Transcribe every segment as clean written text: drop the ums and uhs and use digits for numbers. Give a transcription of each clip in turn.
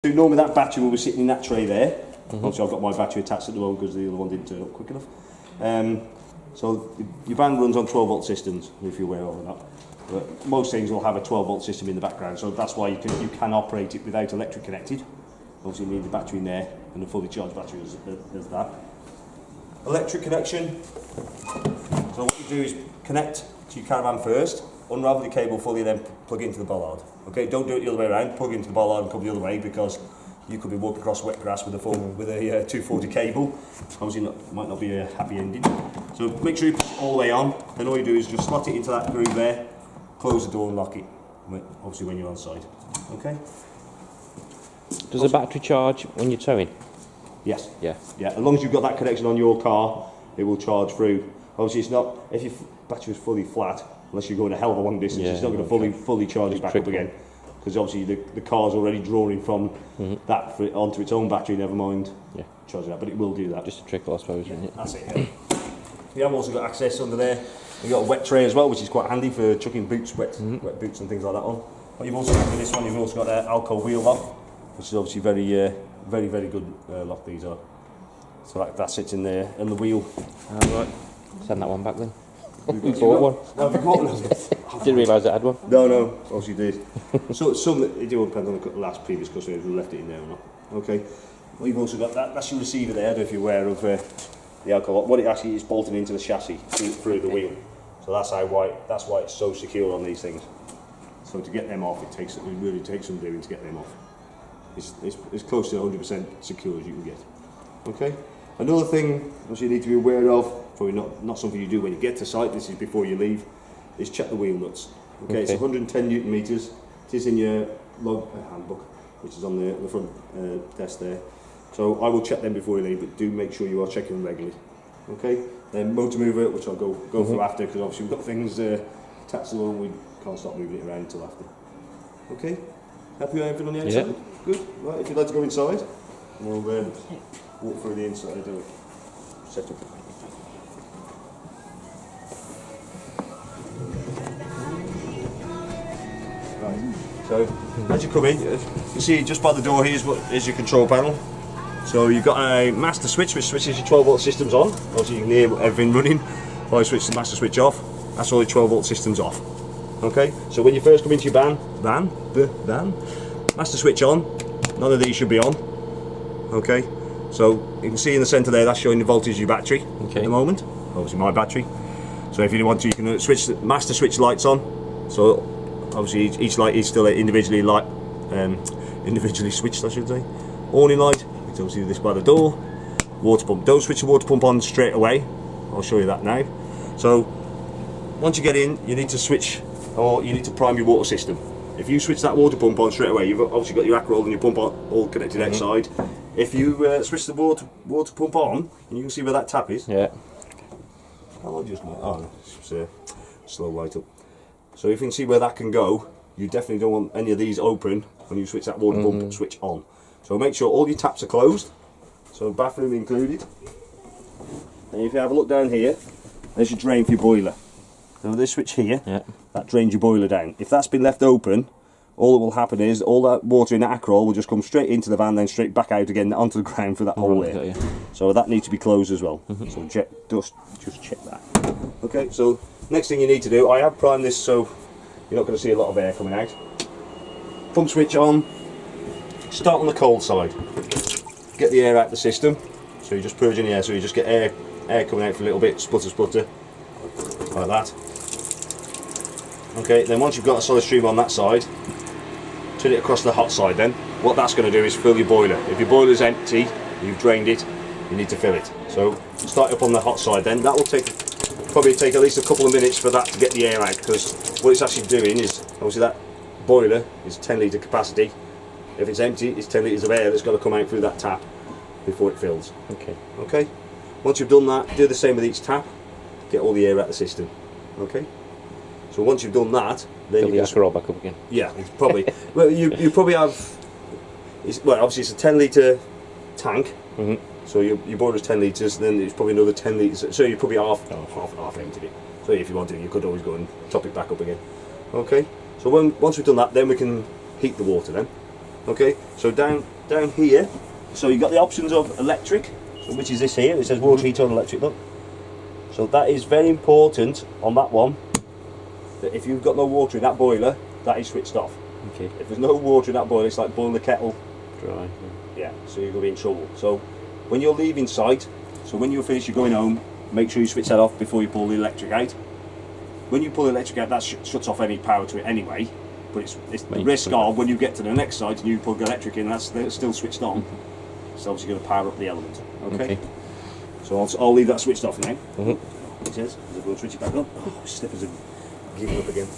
So normally that battery will be sitting in that tray there. Obviously I've got my battery attached at the moment because the other one didn't turn up quick enough. So your van runs on 12 volt systems, if you're aware of or not. But most things will have a 12 volt system in the background, so that's why you can operate it without electric connected. Obviously you need the battery in there and a fully charged battery as that. Electric connection. So what you do is connect to your caravan first, unravel the cable fully, then plug it into the bollard. Okay, don't do it the other way around. Plug it into the bollard and come the other way because you could be walking across wet grass with a 240 cable. Obviously, might not be a happy ending. So make sure you put it all the way on. Then all you do is just slot it into that groove there, close the door and lock it. Obviously, when you're on site. Okay. Does the battery charge when you're towing? Yes. Yeah. Yeah. As long as you've got that connection on your car, it will charge through. Obviously, it's not if your battery is fully flat. Unless you're going a hell of a long distance, it's not going to fully charge it back up again, because obviously the car's already drawing from that onto its own battery. Never mind charging that, but it will do that. Just a trickle, I suppose, isn't it? That's it. Yeah. We have also got access under there. We've got a wet tray as well, which is quite handy for chucking boots, wet boots and things like that on. But you've also got with this one, you've also got an Alco wheel lock, which is obviously very good lock. These are. So that sits in there, and the wheel. Right. Send that one back then. You bought one. Have you got one? Didn't realise I had one. No, obviously did. So it all depends on the last previous customer who left it in there or not. Okay. Well, you've also got that. That's your receiver there. I don't know if you're aware of the alcohol. What it actually is bolted into the chassis through the wheel. So that's why it's so secure on these things. So to get them off, it really takes some doing to get them off. It's close to 100% secure as you can get. Okay. Another thing you need to be aware of, probably not something you do when you get to site, this is before you leave, is check the wheel nuts. Okay. It's 110 Newton meters. It is in your log handbook, which is on the front desk there. So I will check them before you leave, but do make sure you are checking them regularly. Okay. Then motor mover, which I'll go through after, because obviously we've got things attached to the wheel, we can't start moving it around until after. Okay. Happy with everything on the outside? Yeah. Good. Right. If you'd like to go inside, we'll walk through the inside of the setup. Right. So as you come in, you see just by the door here is your control panel. So you've got a master switch which switches your 12 volt systems on. Obviously you can hear everything running. If I switch the master switch off, that's all the 12 volt systems off. Okay. So when you first come into your van, master switch on. None of these should be on. Okay. So you can see in the centre there, that's showing the voltage of your battery at the moment. Obviously my battery. So if you want to, you can switch the master switch lights on. So obviously each light is still individually switched, I should say. Awning light, you can obviously do this by the door. Water pump, don't switch the water pump on straight away. I'll show you that now. So once you get in, you need to switch, or you need to prime your water system. If you switch that water pump on straight away, you've obviously got your Acroll and your pump all connected outside. If you switch the water pump on, and you can see where that tap is. Yeah. I'll just slow light up. So if you can see where that can go, you definitely don't want any of these open when you switch that water pump switch on. So make sure all your taps are closed, so bathroom included. And if you have a look down here, there's your drain for your boiler. So this switch here, that drains your boiler down. If that's been left open, all that will happen is all that water in that Acroll will just come straight into the van, then straight back out again onto the ground for that hole there. So that needs to be closed as well. So just check that. Okay, so next thing you need to do, I have primed this so you're not going to see a lot of air coming out. Pump switch on. Start on the cold side. Get the air out of the system. So you're just purging the air, so you just get air coming out for a little bit, splutter, like that. Okay, then once you've got a solid stream on that side, turn it across the hot side then. What that's going to do is fill your boiler. If your boiler is empty, you've drained it, you need to fill it. So start up on the hot side then. That will probably take at least a couple of minutes for that to get the air out, because what it's actually doing is, obviously that boiler is 10 litre capacity. If it's empty, it's 10 litres of air that's got to come out through that tap before it fills. Okay. Once you've done that, do the same with each tap. Get all the air out of the system. Okay. So once you've done that, then you can roll back up again. Yeah, it's probably. Well, you probably have. Obviously it's a 10 litre tank. So your boiler's 10 litres, then it's probably another 10 litres. So you probably half emptied it. So if you wanted, you could always go and top it back up again. Okay. So once we've done that, then we can heat the water then. Okay, so down here, so you've got the options of electric, so which is this here. It says water heater on electric. Look, so that is very important on that one. That if you've got no water in that boiler, that is switched off. Okay. If there's no water in that boiler, it's like boiling the kettle. Dry. Yeah, so you're going to be in trouble. So when you're leaving site, so when you're finished, you're going home, make sure you switch that off before you pull the electric out. When you pull the electric out, that shuts off any power to it anyway. But it's the risk of when you get to the next site and you plug the electric in, that's still switched on. It's obviously going to power up the element. Okay. So I'll leave that switched off now. It says, I'm going to switch it back on. Oh, slippers are giving up again.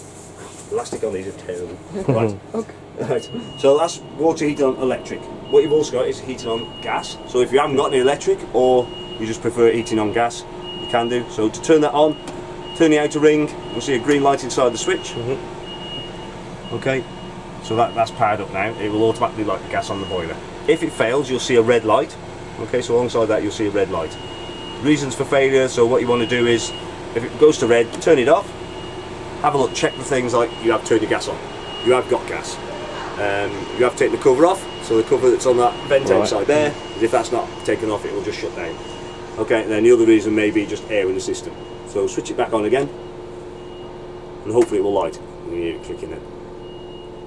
Elastic on these are terrible. Right. Okay. Right. So that's water heating on electric. What you've also got is heating on gas. So if you haven't got any electric or you just prefer heating on gas, you can do. So to turn that on, turn the outer ring, you'll see a green light inside the switch. Okay. So that's powered up now. It will automatically light the gas on the boiler. If it fails, you'll see a red light. Okay, so alongside that you'll see a red light. Reasons for failure, so what you want to do is, if it goes to red, turn it off. Have a look, check the things like you have turned your gas on. You have got gas. You have taken the cover off, so the cover that's on that vent outside there, if that's not taken off, it will just shut down. Okay, and then the other reason may be just air in the system. So switch it back on again, and hopefully it will light. You hear it clicking then.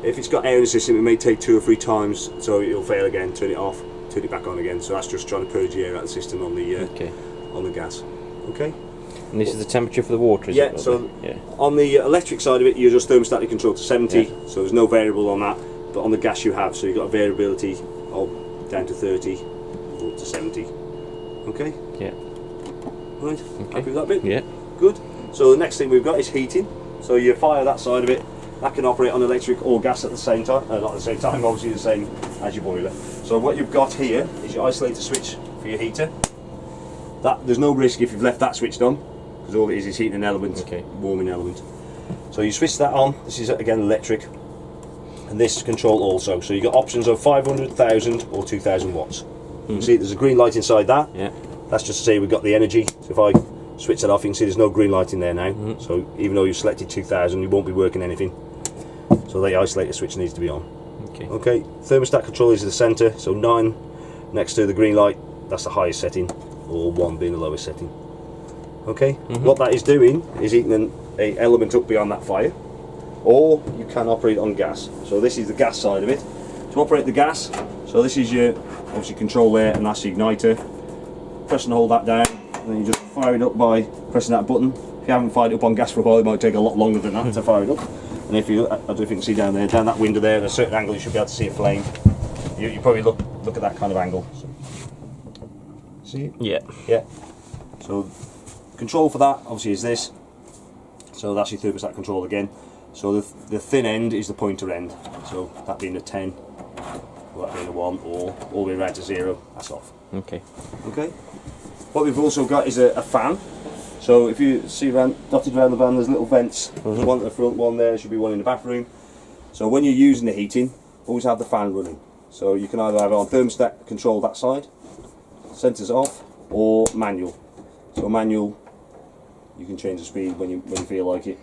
If it's got air in the system, it may take 2 or 3 times, so it'll fail again. Turn it off, turn it back on again. So that's just trying to purge the air out of the system on the gas. Okay. And this is the temperature for the water, is it? So on the electric side of it, you're just thermostatically controlled to 70, so there's no variable on that. But on the gas you have, so you've got a variability of down to 30, up to 70. Okay? Yeah. Right, Okay. happy with that bit? Yeah. Good. So the next thing we've got is heating. So you fire that side of it, that can operate on electric or gas at the same time. Not at the same time, obviously the same as your boiler. So what you've got here is your isolator switch for your heater. There's no risk if you've left that switched on, because all it is heating an element, warming element. So you switch that on. This is again electric, and this control also. So you've got options of 500, 1000 or 2000 watts. You see there's a green light inside that. Yeah. That's just to say we've got the energy. So if I switch that off, you can see there's no green light in there now. So even though you've selected 2000, you won't be working anything. So the isolator switch needs to be on. Okay. Thermostat control is the centre. So 9 next to the green light, that's the highest setting, or 1 being the lowest setting. Okay. What that is doing is heating an element up beyond that fire, or you can operate on gas. So this is the gas side of it. To operate the gas, so this is your obviously control there, and that's the igniter. Press and hold that down, and then you just fire it up by pressing that button. If you haven't fired it up on gas for a while, it might take a lot longer than that to fire it up. And if you, I don't know if you can see down there, down that window there, at a certain angle, you should be able to see a flame. You probably look at that kind of angle. So, see it? Yeah. Yeah. So control for that obviously is this. So that's your thermostat control again. So the thin end is the pointer end. So that being a 10, or that being a 1, or all the way around to 0. That's off. Okay. Okay. What we've also got is a fan. So if you see dotted around the van, there's little vents. There's one at the front, one there. There should be one in the bathroom. So when you're using the heating, always have the fan running. So you can either have it on thermostat control that side, sensors off, or manual. So manual, you can change the speed when you feel like it.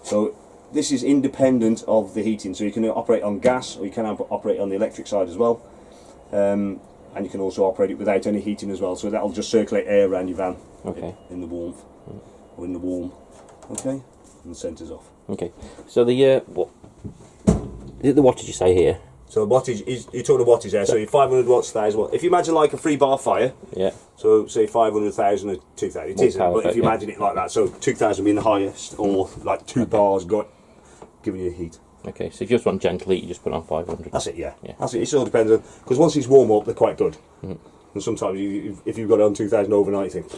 So this is independent of the heating. So you can operate on gas, or you can operate on the electric side as well. And you can also operate it without any heating as well. So that'll just circulate air around your van. Okay. In the warmth, or in the warm. Okay. And the sensors off. Okay. So the what? The wattage you say here? So wattage is, you're talking wattage there. So your 500 watts, 1000 watts. If you imagine like a 3-bar fire. Yeah. So say 500,000 or 2,000. It isn't, but if you imagine it like that, so 2,000 being the highest, or like 2 bars giving you heat. Okay. So if you just want gentle heat, you just put on 500. That's it. Yeah. That's it. It all depends on, because once it's warm up, they're quite good. And sometimes if you've got it on 2,000 overnight, you think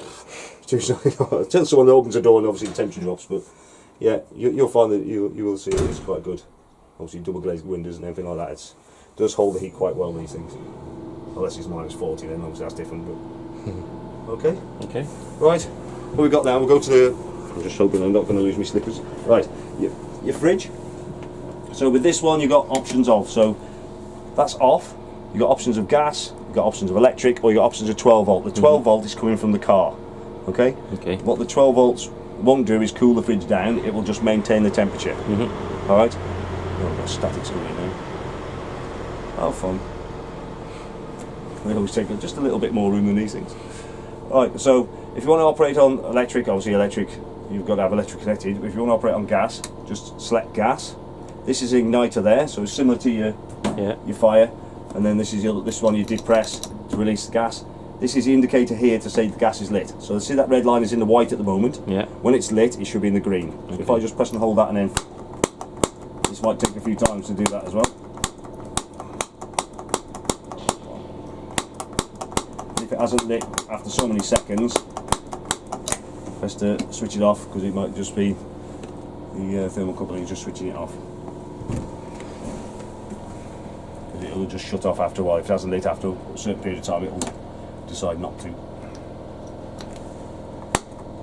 tell someone that opens the door and obviously the temperature drops. But yeah, you'll find that you will see it's quite good. Obviously double glazed windows and everything like that. It does hold the heat quite well, these things. Unless it's -40, then obviously that's different. But okay. Okay. Right. What we got now? We'll go to the. I'm just hoping I'm not going to lose my slippers. Right. Your fridge. So with this one, you've got options of. So that's off. You've got options of gas. You've got options of electric, or you've got options of 12 volt. The 12 volt is coming from the car. Okay. Okay. What the 12 volts won't do is cool the fridge down. It will just maintain the temperature. All right. Oh, I've got static somewhere now. Have fun. We always take just a little bit more room than these things. Right, so if you want to operate on electric, obviously electric, you've got to have electric connected. If you want to operate on gas, just select gas. This is igniter there, so it's similar to your fire. And then this one you depress to release the gas. This is the indicator here to say the gas is lit. So see that red line is in the white at the moment. Yeah. When it's lit, it should be in the green. Okay. If I just press and hold that, and then this might take a few times to do that as well. If it hasn't lit after so many seconds, press to switch it off, because it might just be the thermocouple just switching it off. It'll just shut off after a while. If it hasn't lit after a certain period of time, it'll decide not to.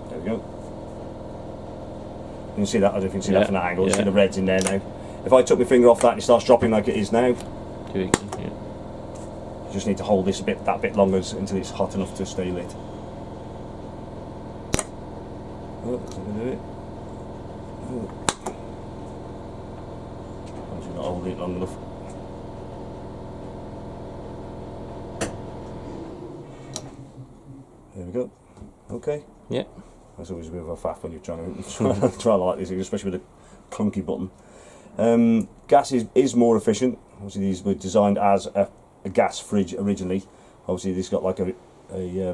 There we go. You can see that, I don't know if you can see that from that angle. You see the red's in there now. If I took my finger off that and it starts dropping like it is now, you just need to hold this that bit longer until it's hot enough to stay lit. Oh, that's going to do it. I'm just not holding it long enough. There we go. Okay. Yeah. That's always a bit of a faff when you're trying to like this, especially with a clunky button. Gas is more efficient. Obviously, these were designed as a gas fridge originally. Obviously, this got like a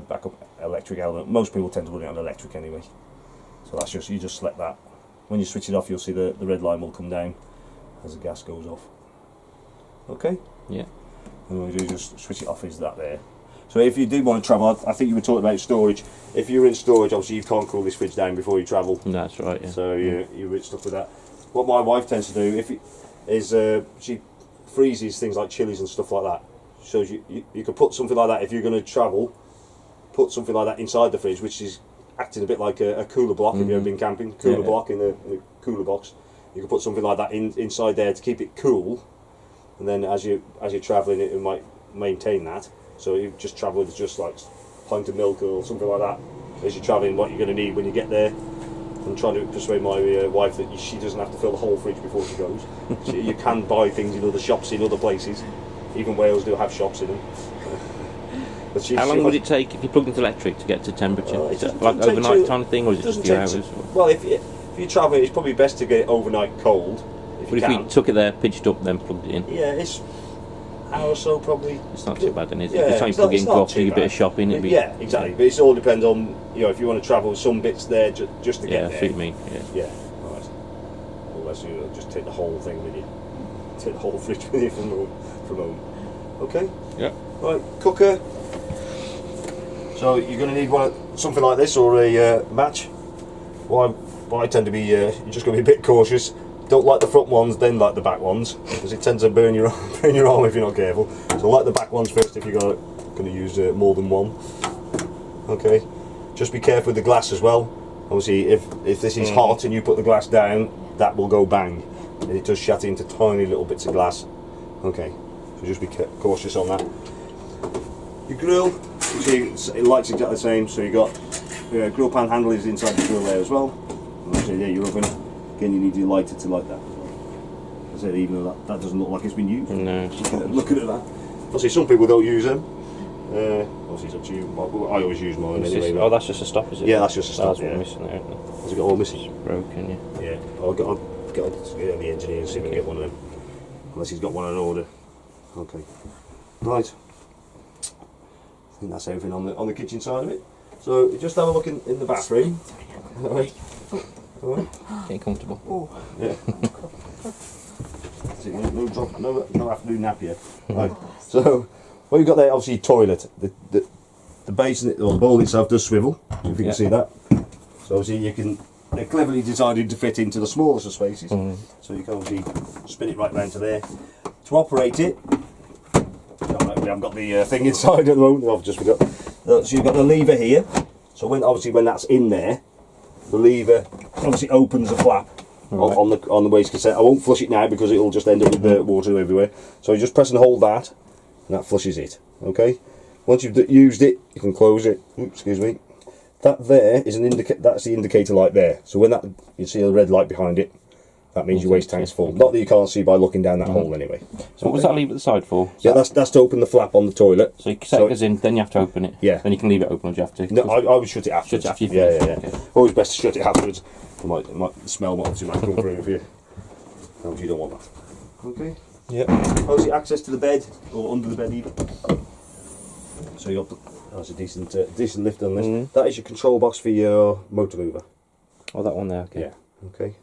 backup electric element. Most people tend to run it on electric anyway. So that's you just select that. When you switch it off, you'll see the red line will come down as the gas goes off. Okay. Yeah. And what we do just switch it off is that there. So if you did want to travel, I think you were talking about storage. If you're in storage, obviously you can't cool this fridge down before you travel. That's right, yeah. So you're a bit stuck with that. What my wife tends to do is she freezes things like chilies and stuff like that. So you could put something like that, if you're going to travel, put something like that inside the fridge, which is acting a bit like a cooler block. If you've ever been camping, cooler block in the cooler box. You can put something like that inside there to keep it cool, and then as you're travelling, it might maintain that. So you just travel with just like a pint of milk or something like that as you're travelling, what you're going to need when you get there. I'm trying to persuade my wife that she doesn't have to fill the whole fridge before she goes. You can buy things in other shops in other places. Even Wales do have shops in them. But How long would it take if you plugged into electric to get to temperature? Is it like overnight kind of thing, or is it just a few hours? Well, if you travel, it's probably best to get it overnight cold. But if we took it there, pitched up, then plugged it in? Yeah, it's hour or so probably. It's not too bad then, is it? Yeah, If you plug in, go off, do a bit of shopping, it'd be... Yeah, exactly. But it all depends on, if you want to travel some bits there just to get there. Yeah, see what you mean, Yeah, right. Unless you just take the whole thing with you. Take the whole fridge with you from home. Okay? Yeah. Right, cooker. So you're going to need something like this or a match. What I tend to be, you're just going to be a bit cautious. Don't light the front ones, then light the back ones, because it tends to burn your arm if you're not careful. So light the back ones first if you're going to use more than one. Okay. Just be careful with the glass as well. Obviously, if this is hot and you put the glass down, that will go bang, and it does shatter into tiny little bits of glass. Okay. So just be cautious on that. Your grill, you see it lights exactly the same. So you got grill pan handle is inside the grill there as well. And obviously there your oven. Again, you need your lighter to light that. I said, even though that doesn't look like it's been used. No. Looking at that. Obviously, some people don't use them. Obviously, it's up to you. I always use mine anyway. Oh, that's just a stop, is it? Yeah, that's just a stop. That's what I'm missing there. Has it got all missing? It's broken, yeah. Yeah. I'll get the engineer and see if we can get one of them. Unless he's got one on order. Okay. Right. I think that's everything on the kitchen side of it. So just have a look in the bathroom. Alright. Alright. Getting comfortable. Oh. Yeah. No afternoon nap yet. Right. So what you've got there, obviously your toilet. The basin or the bowl itself does swivel, if you can see that. So obviously they're cleverly designed to fit into the smallest of spaces. So you can obviously spin it right round to there. To operate it, we haven't got the thing inside at the moment. I've just forgot. So you've got the lever here. So when that's in there, the lever obviously opens the flap on the waste cassette. I won't flush it now because it'll just end up with the water everywhere. So you just press and hold that, and that flushes it. Okay. Once you've used it, you can close it. Oops, excuse me. That there is that's the indicator light there. So when you see a red light behind it, That means your waste tank's full. Not that you can't see by looking down that hole anyway. So what does that leave at the side for? Yeah, that's to open the flap on the toilet. So you set it in, then you have to open it. Yeah. Then you can leave it open, or do you have to? No, I would shut it afterwards. Shut it after you Yeah, finish. yeah. Okay. Always best to shut it afterwards. The smell might come through if you. No, you don't want that. Okay. Yeah. Obviously, access to the bed or under the bed even. So you got that's a decent lift on this. That is your control box for your motor mover. Oh, that one there. Okay. Yeah. Okay.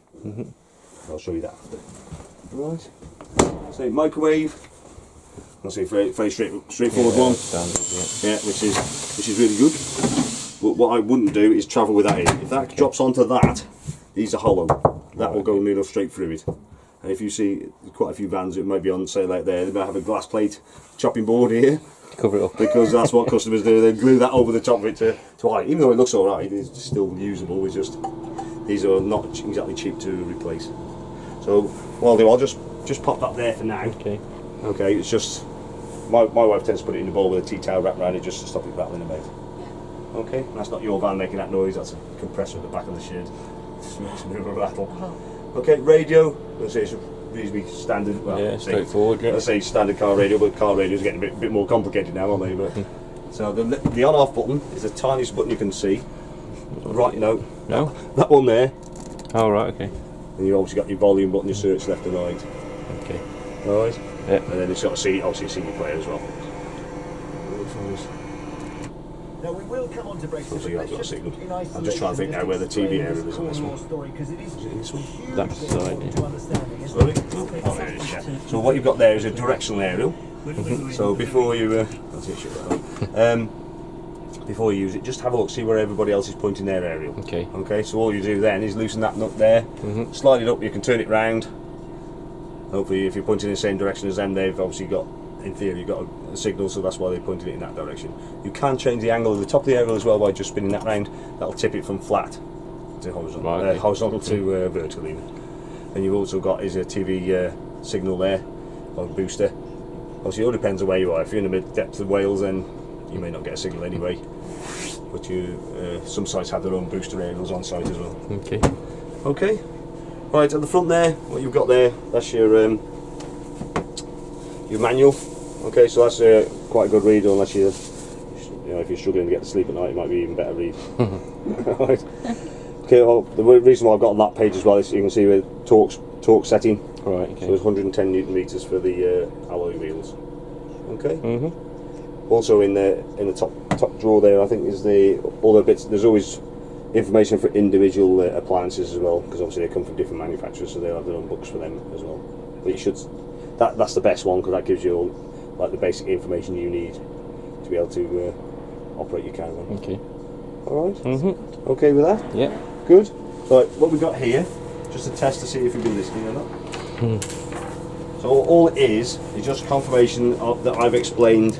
I'll show you that after. Right. So microwave. I'll say very straightforward one. Standard, yeah. Yeah, which is really good. But what I wouldn't do is travel with that in. If that drops onto that, these are hollow. That will go near enough straight through it. And if you see quite a few vans, it might be on sale out there. They might have a glass plate chopping board here. Cover it up. Because that's what customers do. They glue that over the top of it to hide. Even though it looks alright, it's still usable. It's just these are not exactly cheap to replace. So what I'll do, I'll just pop that there for now. Okay. Okay, it's just my wife tends to put it in the bowl with a tea towel wrapped around it just to stop it rattling about. Okay, and that's not your van making that noise. That's a compressor at the back of the shed. It makes a bit of a rattle. Okay, radio. Let's say it's reasonably standard. Well, Yeah, straightforward. Yeah. Let's say standard car radio, but car radios are getting a bit more complicated now, aren't they? But so the on-off button is the tiniest button you can see. Right, no, that one there. Oh, right. Okay. And you've obviously got your volume button, your search left and right. Okay. All right. Yeah. And then it's got a CD, obviously a CD player as well. Now we will come on to Brexit. Obviously I've got a signal. I'm just trying to think now where the TV area is on this one. That's the side. Yeah. Sorry? Oh, there it is, yeah. So what you've got there is a directional aerial. So before you, that's it, shut that up. Before you use it, just have a look, see where everybody else is pointing their aerial. Okay. Okay. So all you do then is loosen that nut there, slide it up. You can turn it round. Hopefully, if you're pointing in the same direction as them, they've obviously got, in theory, got a signal, so that's why they pointed it in that direction. You can change the angle of the top of the aerial as well by just spinning that round. That'll tip it from flat to horizontal, Right, okay. horizontal to vertical even. And you've also got is a TV signal there, or booster. Obviously, it all depends on where you are. If you're in the mid depths of Wales, then you may not get a signal anyway. But some sites have their own booster aerials on site as well. Okay. Okay. Right, at the front there, what you've got there, that's your manual. Okay, so that's quite a good read, unless if you're struggling to get to sleep at night, it might be even better read. Right. Okay, well, the reason why I've got on that page as well is you can see the torque setting. Right. Okay. So there's 110 Newton meters for the alloy wheels. Okay. Also in the top drawer there, I think is all the bits. There's always information for individual appliances as well, because obviously they come from different manufacturers, so they'll have their own books for them as well. But you should that's the best one, because that gives you all the basic information you need to be able to operate your caravan. Okay. All right. Okay with that? Yeah. Good. Right. What we've got here, just a test to see if you've been listening or not. So all it is just confirmation that I've explained